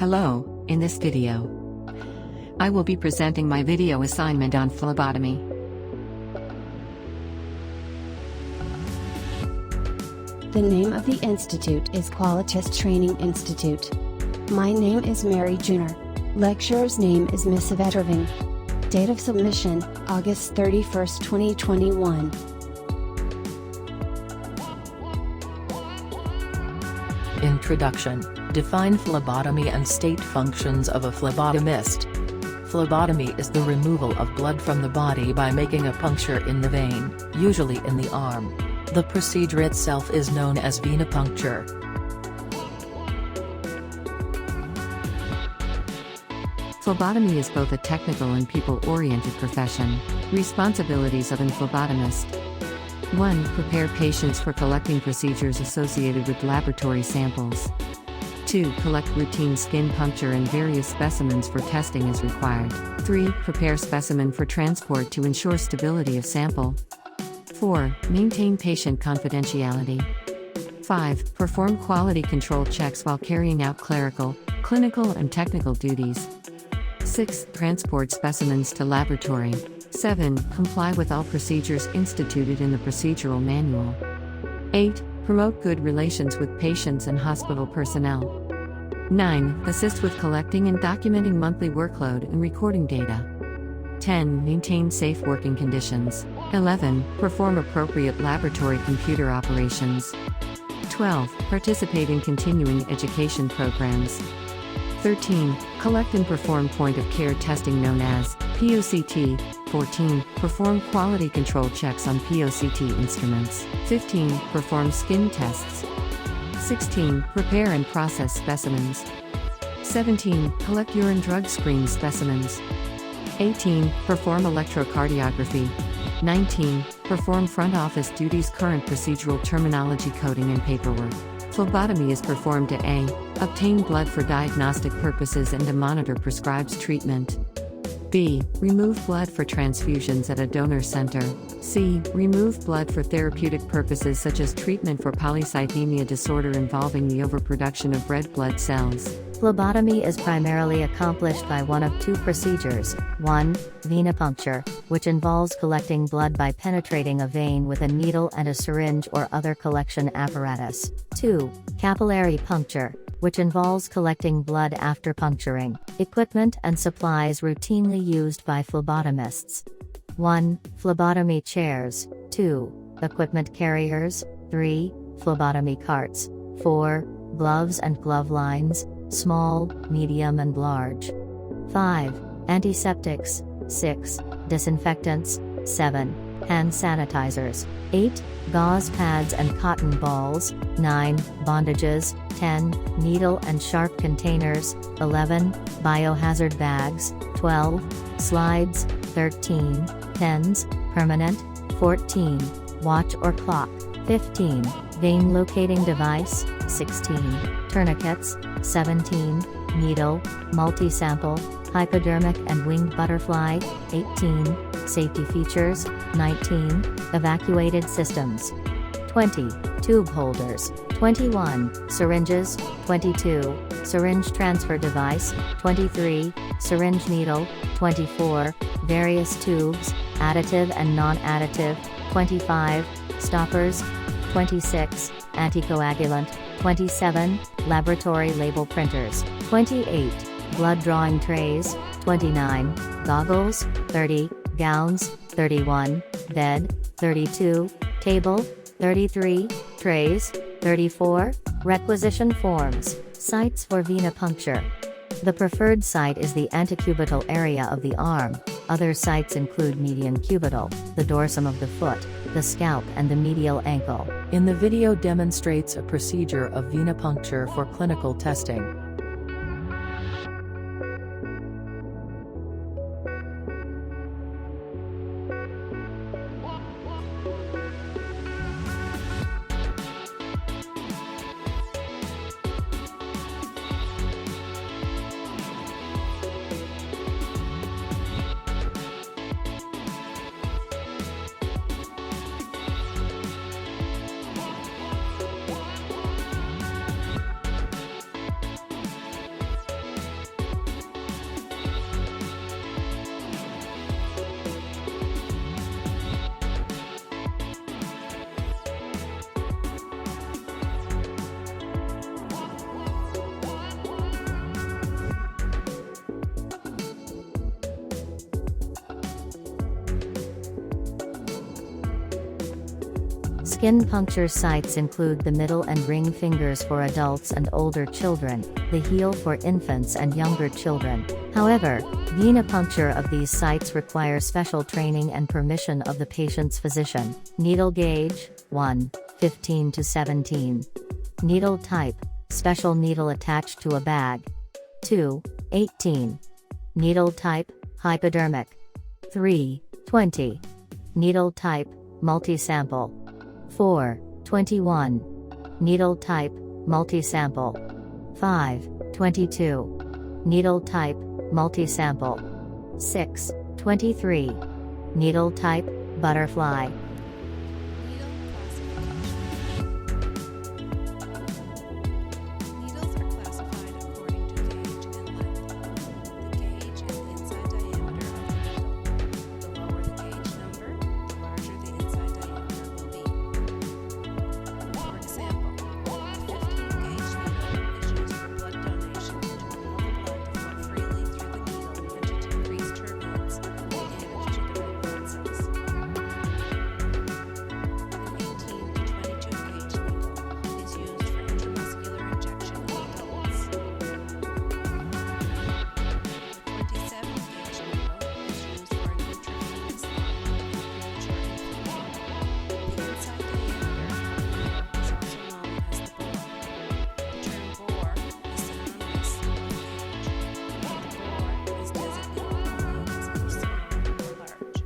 Hello, in this video, I will be presenting my video assignment on phlebotomy. The name of the institute is Qualitas Training Institute. My name is Mary Junor. Lecturer's name is Miss Veterving. Date of submission, August 31st, 2021. Introduction. Define phlebotomy and state functions of a phlebotomist. Phlebotomy is the removal of blood from the body by making a puncture in the vein, usually in the arm. The procedure itself is known as venipuncture. Phlebotomy is both a technical and people-oriented profession. Responsibilities of an phlebotomist. 1. Prepare patients for collecting procedures associated with laboratory samples. 2. Collect routine skin puncture and various specimens for testing as required. 3. Prepare specimen for transport to ensure stability of sample. 4. Maintain patient confidentiality. 5. Perform quality control checks while carrying out clerical, clinical and technical duties. 6. Transport specimens to laboratory. 7. Comply with all procedures instituted in the procedural manual. 8. Promote good relations with patients and hospital personnel. 9. Assist with collecting and documenting monthly workload and recording data. 10. Maintain safe working conditions. 11. Perform appropriate laboratory computer operations. 12. Participate in continuing education programs. 13. Collect and perform point-of-care testing known as POCT. 14. Perform quality control checks on POCT instruments. 15. Perform skin tests. 16. Prepare and process specimens. 17. Collect urine drug screen specimens. 18. Perform electrocardiography. 19. Perform front office duties. Current procedural terminology, coding and paperwork. Phlebotomy is performed to A. Obtain blood for diagnostic purposes and to monitor prescribed treatment. B. Remove blood for transfusions at a donor center. C. Remove blood for therapeutic purposes such as treatment for polycythemia disorder involving the overproduction of red blood cells. Phlebotomy is primarily accomplished by one of two procedures. 1. Venipuncture, which involves collecting blood by penetrating a vein with a needle and a syringe or other collection apparatus. 2. Capillary puncture, which involves collecting blood after puncturing. Equipment and supplies routinely used by phlebotomists. 1. Phlebotomy chairs. 2. Equipment carriers. 3. Phlebotomy carts. 4. Gloves and glove lines, small, medium and large. 5. Antiseptics. 6. Disinfectants. 7. Hand sanitizers. 8. Gauze pads and cotton balls. 9. Bandages. 10. Needle and sharp containers. 11. Biohazard bags. 12. Slides. 13. Pens, permanent. 14. Watch or clock. 15. Vein locating device. 16. Tourniquets. 17. Needle, multi-sample, hypodermic and winged butterfly. 18. Safety features. 19. Evacuated systems. 20. Tube holders. 21. Syringes. 22. Syringe transfer device. 23. Syringe needle. 24. Various tubes, additive and non-additive. 25. Stoppers. 26. Anticoagulant. 27. Laboratory label printers. 28. Blood drawing trays. 29. Goggles. 30. Gowns. 31. Bed. 32. Table. 33. Trays. 34. Requisition forms. Sites for venipuncture. The preferred site is the antecubital area of the arm. Other sites include median cubital, the dorsum of the foot, the scalp and the medial ankle. In the video demonstrates a procedure of venipuncture for clinical testing. Skin puncture sites include the middle and ring fingers for adults and older children, the heel for infants and younger children. However, venipuncture of these sites requires special training and permission of the patient's physician. Needle gauge: 1, 15 to 17. Needle type: special needle attached to a bag. 2, 18. Needle type: hypodermic. 3, 20. Needle type: multi-sample. 4, 21. Needle type: multi-sample. 5, 22. Needle type: multi-sample. 6, 23. Needle type: butterfly. Needles are classified according to gauge and length. The gauge is the inside diameter of the needle. The lower the gauge number, the larger the inside diameter will be. For example, a 15-gauge needle is used for blood donation to allow the blood to flow freely through the needle and to decrease turbulence and damage to the red blood cells. An 18 to 22-gauge needle is used for intramuscular injection in adults. The 27-gauge needle is used for an intravenous line in premature infants. The inside diameter of the needle is also known as the bore. The term bore is synonymous with gauge. The bore is designated only as either small or large.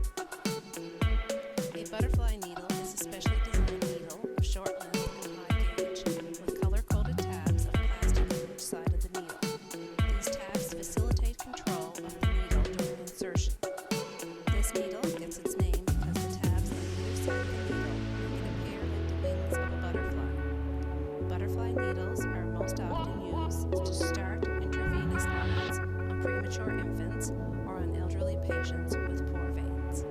A butterfly needle is a specially designed needle of short length and high gauge, with color-coded tabs of plastic on each side of the needle. These tabs facilitate control of the needle during insertion. This needle gets its name because the tabs on either side of the needle make it appear like the wings of a butterfly. Butterfly needles are most often used to start intravenous lines on premature infants or on elderly patients with poor veins.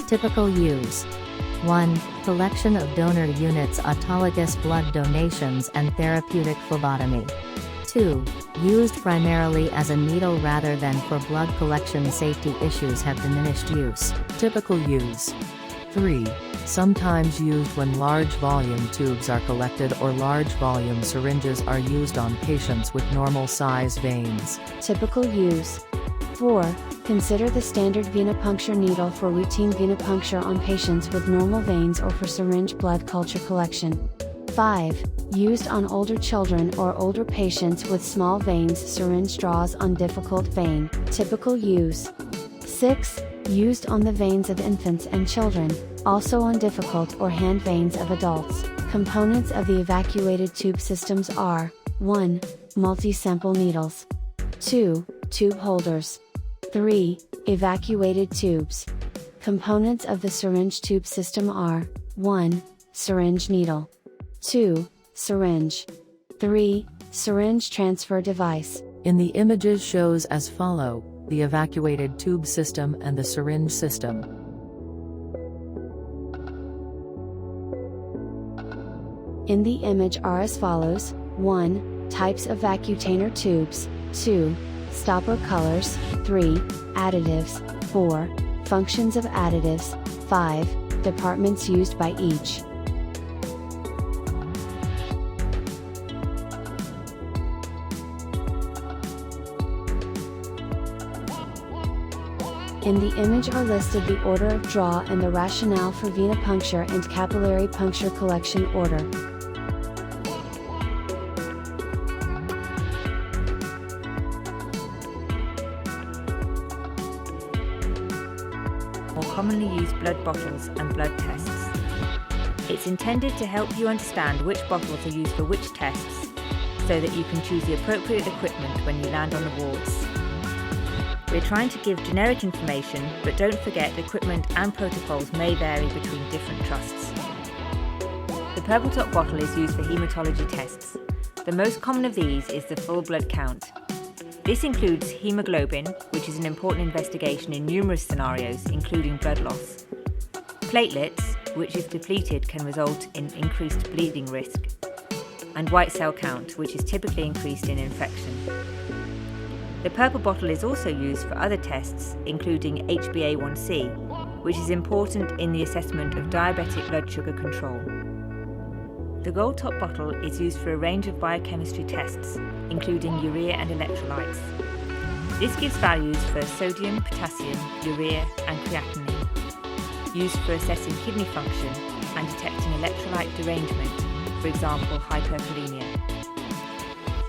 Typical use: 1. Collection of donor units, autologous blood donations and therapeutic phlebotomy. 2. Used primarily as a needle rather than for blood collection. Safety issues have diminished use. Typical use: 3. Sometimes used when large volume tubes are collected or large volume syringes are used on patients with normal size veins. Typical use. 4. Consider the standard venipuncture needle for routine venipuncture on patients with normal veins or for syringe blood culture collection. 5. Used on older children or older patients with small veins. Syringe straws on difficult vein. Typical use. 6. Used on the veins of infants and children, also on difficult or hand veins of adults. Components of the evacuated tube systems are: 1. Multi-sample needles. 2. Tube holders. 3. Evacuated tubes. Components of the syringe tube system are: 1. Syringe needle. 2. Syringe. 3. Syringe transfer device. In the images shows as follow: the evacuated tube system and the syringe system. In the image are as follows: 1. Types of vacutainer tubes. 2. Stopper colors. 3. Additives. 4. Functions of additives. 5. Departments used by each. In the image are listed the order of draw and the rationale for venipuncture and capillary puncture collection order. More commonly used blood bottles and blood tests. It's intended to help you understand which bottles are used for which tests, so that you can choose the appropriate equipment when you land on the wards. We're trying to give generic information, but don't forget equipment and protocols may vary between different trusts. The purple top bottle is used for haematology tests. The most common of these is the full blood count. This includes hemoglobin, which is an important investigation in numerous scenarios, including blood loss. Platelets, which if depleted can result in increased bleeding risk. And white cell count, which is typically increased in infection. The purple bottle is also used for other tests, including HbA1c, which is important in the assessment of diabetic blood sugar control. The gold top bottle is used for a range of biochemistry tests, including urea and electrolytes. This gives values for sodium, potassium, urea and creatinine, used for assessing kidney function and detecting electrolyte derangement, for example hyperkalemia.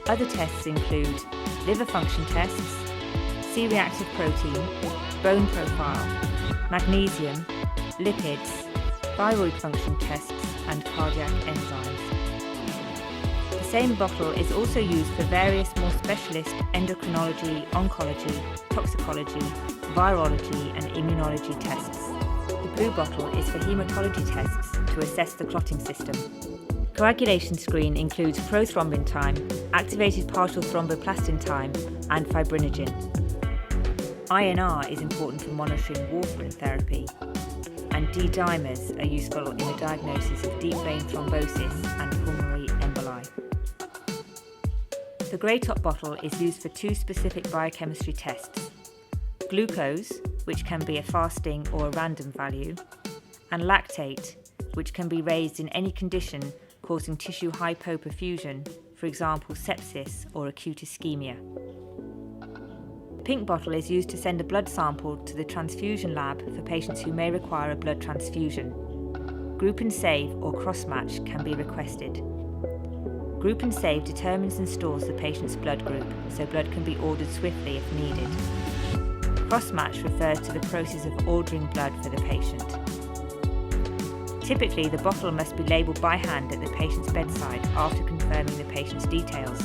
Other tests include liver function tests, C-reactive protein, bone profile, magnesium, lipids, thyroid function tests and cardiac enzymes. The same bottle is also used for various more specialist endocrinology, oncology, toxicology, virology and immunology tests. The blue bottle is for hematology tests to assess the clotting system. Coagulation screen includes prothrombin time, activated partial thromboplastin time and fibrinogen. INR is important for monitoring warfarin therapy, and D-dimers are useful in the diagnosis of deep vein thrombosis and pulmonary emboli. The grey top bottle is used for two specific biochemistry tests: glucose, which can be a fasting or a random value, and lactate, which can be raised in any condition causing tissue hypoperfusion, for example sepsis or acute ischemia. The pink bottle is used to send a blood sample to the transfusion lab for patients who may require a blood transfusion. Group and save or cross-match can be requested. Group and save determines and stores the patient's blood group, so blood can be ordered swiftly if needed. Cross-match refers to the process of ordering blood for the patient. Typically, the bottle must be labelled by hand at the patient's bedside after confirming the patient's details,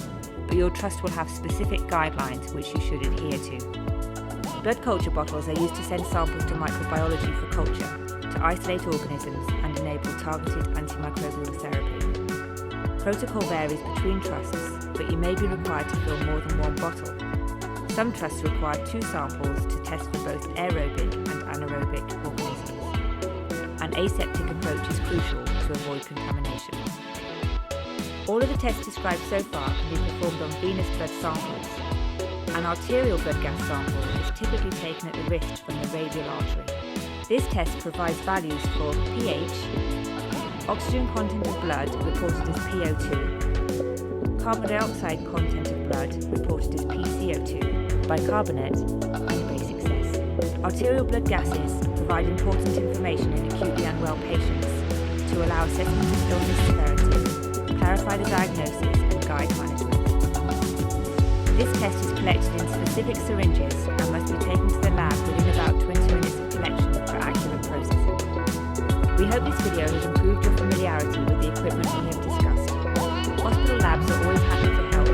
but your trust will have specific guidelines which you should adhere to. Blood culture bottles are used to send samples to microbiology for culture, to isolate organisms and enable targeted antimicrobial therapy. Protocol varies between trusts, but you may be required to fill more than one bottle. Some trusts require 2 samples to test for both aerobic and anaerobic organisms. An aseptic approach is crucial to avoid contamination. All of the tests described so far can be performed on venous blood samples. An arterial blood gas sample is typically taken at the wrist from the radial artery. This test provides values for pH, oxygen content of blood reported as PO2, carbon dioxide content of blood reported as PCO2, bicarbonate, and basic cess. Arterial blood gases provide important information in acutely unwell patients to allow assessment of illness severity, clarify the diagnosis and guide management. This test is collected in specific syringes and must be taken to the lab within about 20 minutes of collection for accurate processing. We hope this video has improved your familiarity with the equipment we have discussed. Hospital labs are always happy to help,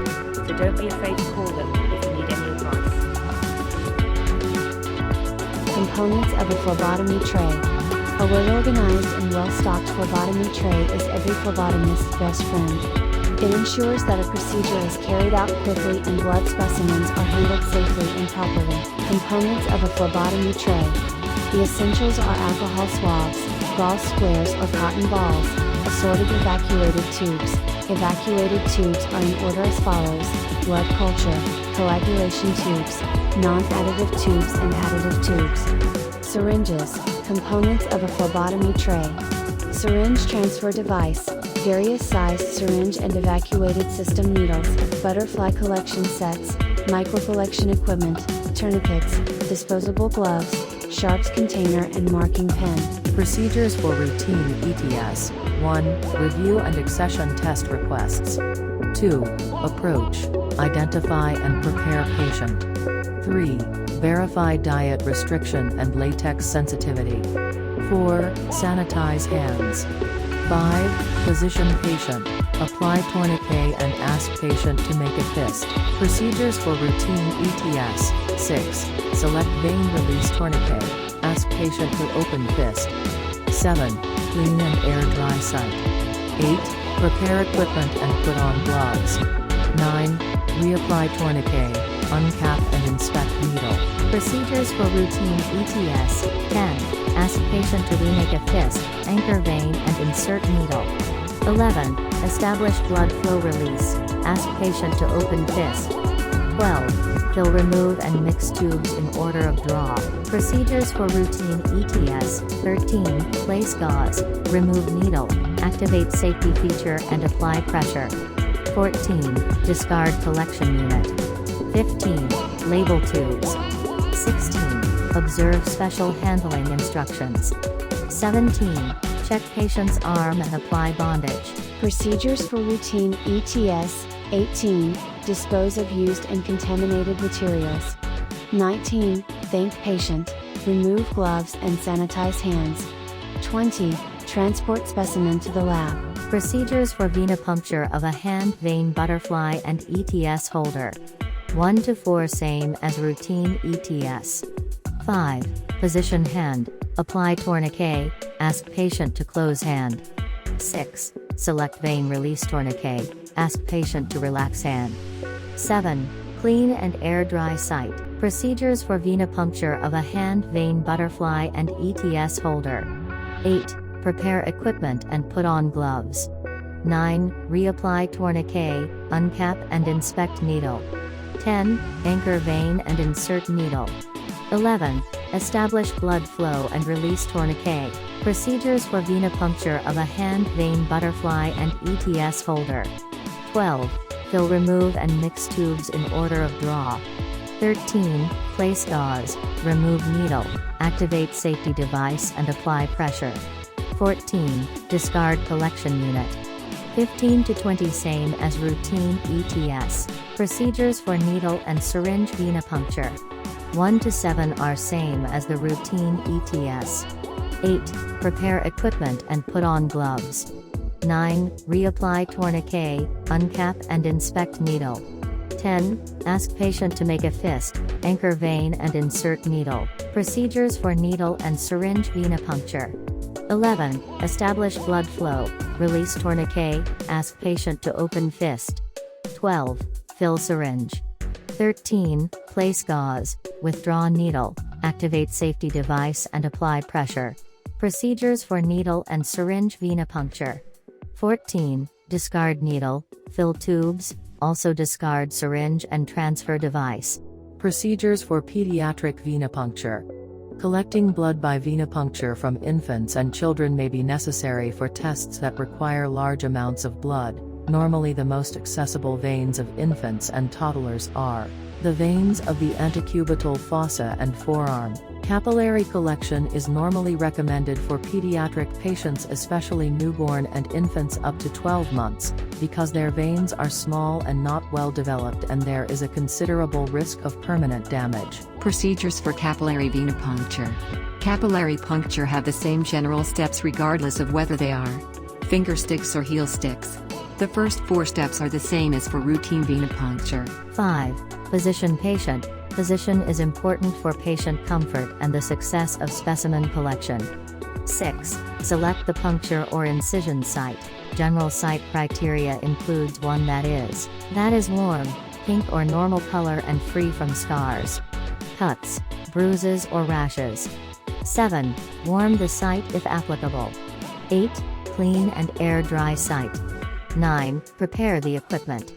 so don't be afraid to call them if you need any advice. Components of a phlebotomy tray. A well-organized and well-stocked phlebotomy tray is every phlebotomist's best friend. It ensures that a procedure is carried out quickly and blood specimens are handled safely and properly. Components of a phlebotomy tray. The essentials are alcohol swabs, gauze squares or cotton balls, assorted evacuated tubes. Evacuated tubes are in order as follows: blood culture, coagulation tubes, non-additive tubes and additive tubes. Syringes, components of a phlebotomy tray. Syringe transfer device, various sized syringe and evacuated system needles, butterfly collection sets, microcollection equipment, tourniquets, disposable gloves, sharps container and marking pen. Procedures for routine ETS. 1. Review and accession test requests. 2. Approach, identify and prepare patient. 3. Verify diet restriction and latex sensitivity. 4. Sanitize hands. 5. Position patient, apply tourniquet and ask patient to make a fist. Procedures for routine ETS. 6. Select vein release tourniquet, ask patient to open fist. 7. Clean and air dry site. 8. Prepare equipment and put on gloves. 9. Reapply tourniquet, uncap and inspect needle. Procedures for routine ETS. 10. Ask patient to remake a fist, anchor vein and insert needle. 11. Establish blood flow release, ask patient to open fist. 12. Fill, remove and mix tubes in order of draw. Procedures for routine ETS. 13. Place gauze, remove needle, activate safety feature and apply pressure. 14. Discard collection unit. 15. Label tubes. 16. Observe special handling instructions. 17. Check patient's arm and apply bondage. Procedures for routine ETS. 18. Dispose of used and contaminated materials. 19. Thank patient. Remove gloves and sanitize hands. 20. Transport specimen to the lab. Procedures for venipuncture of a hand, vein, butterfly and ETS holder. 1 to 4 same as routine ETS. 5. Position hand, apply tourniquet, ask patient to close hand. 6. Select vein release tourniquet, ask patient to relax hand. 7. Clean and air dry site. Procedures for venipuncture of a hand, vein, butterfly and ETS holder. 8. Prepare equipment and put on gloves. 9. Reapply tourniquet, uncap and inspect needle. 10. Anchor vein and insert needle. 11. Establish blood flow and release tourniquet. Procedures for venipuncture of a hand, vein, butterfly and ETS holder. 12. Fill, remove and mix tubes in order of draw. 13. Place gauze, remove needle, activate safety device and apply pressure. 14. Discard collection unit. 15 to 20 same as routine ETS. Procedures for needle and syringe venipuncture. 1 to 7 are same as the routine ETS. 8. Prepare equipment and put on gloves. 9. Reapply tourniquet, uncap and inspect needle. 10. Ask patient to make a fist, anchor vein and insert needle. Procedures for needle and syringe venipuncture. 11. Establish blood flow, release tourniquet, ask patient to open fist. 12. Fill syringe. 13. Place gauze, withdraw needle, activate safety device and apply pressure. Procedures for needle and syringe venipuncture. 14. Discard needle, fill tubes, also discard syringe and transfer device. Procedures for pediatric venipuncture. Collecting blood by venipuncture from infants and children may be necessary for tests that require large amounts of blood. Normally the most accessible veins of infants and toddlers are the veins of the antecubital fossa and forearm. Capillary collection is normally recommended for pediatric patients, especially newborn and infants up to 12 months, because their veins are small and not well developed and there is a considerable risk of permanent damage. Procedures for capillary venipuncture. Capillary puncture have the same general steps regardless of whether they are finger sticks or heel sticks. The first 4 steps are the same as for routine venipuncture. 5. Position patient. Position is important for patient comfort and the success of specimen collection. 6. Select the puncture or incision site. General site criteria includes one that is warm, pink or normal color and free from scars, cuts, bruises or rashes. 7. Warm the site if applicable. 8. Clean and air dry site. 9. Prepare the equipment.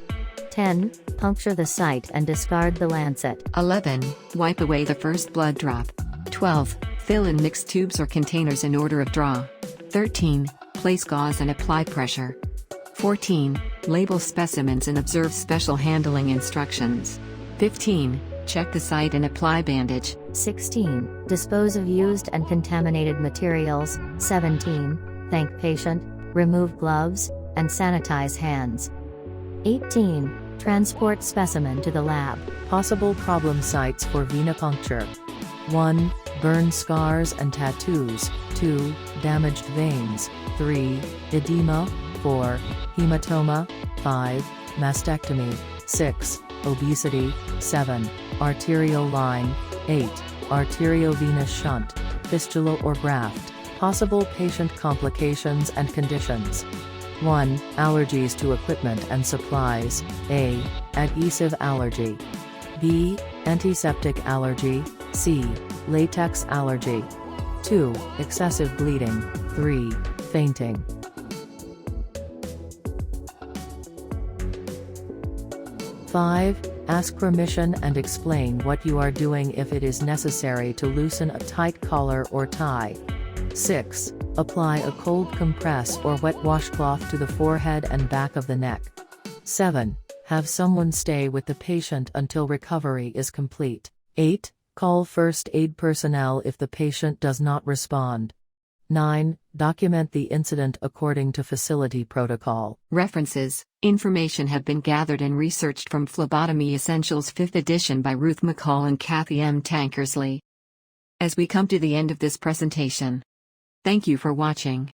10. Puncture the site and discard the lancet. 11. Wipe away the first blood drop. 12. Fill in mixed tubes or containers in order of draw. 13. Place gauze and apply pressure. 14. Label specimens and observe special handling instructions. 15. Check the site and apply bandage. 16. Dispose of used and contaminated materials. 17. Thank patient, remove gloves, and sanitize hands. 18. Transport specimen to the lab. Possible problem sites for venipuncture. 1. Burn scars and tattoos. 2. Damaged veins. 3. Edema. 4. Hematoma. 5. Mastectomy. 6. Obesity. 7. Arterial line. 8. Arteriovenous shunt. Fistula or graft. Possible patient complications and conditions. 1. Allergies to equipment and supplies. A. Adhesive allergy. B. Antiseptic allergy. C. Latex allergy. 2. Excessive bleeding. 3. Fainting. 5. Ask permission and explain what you are doing if it is necessary to loosen a tight collar or tie. 6. Apply a cold compress or wet washcloth to the forehead and back of the neck. 7. Have someone stay with the patient until recovery is complete. 8. Call first aid personnel if the patient does not respond. 9. Document the incident according to facility protocol. References. Information have been gathered and researched from Phlebotomy Essentials 5th edition by Ruth McCall and Kathy M. Tankersley. As we come to the end of this presentation, thank you for watching.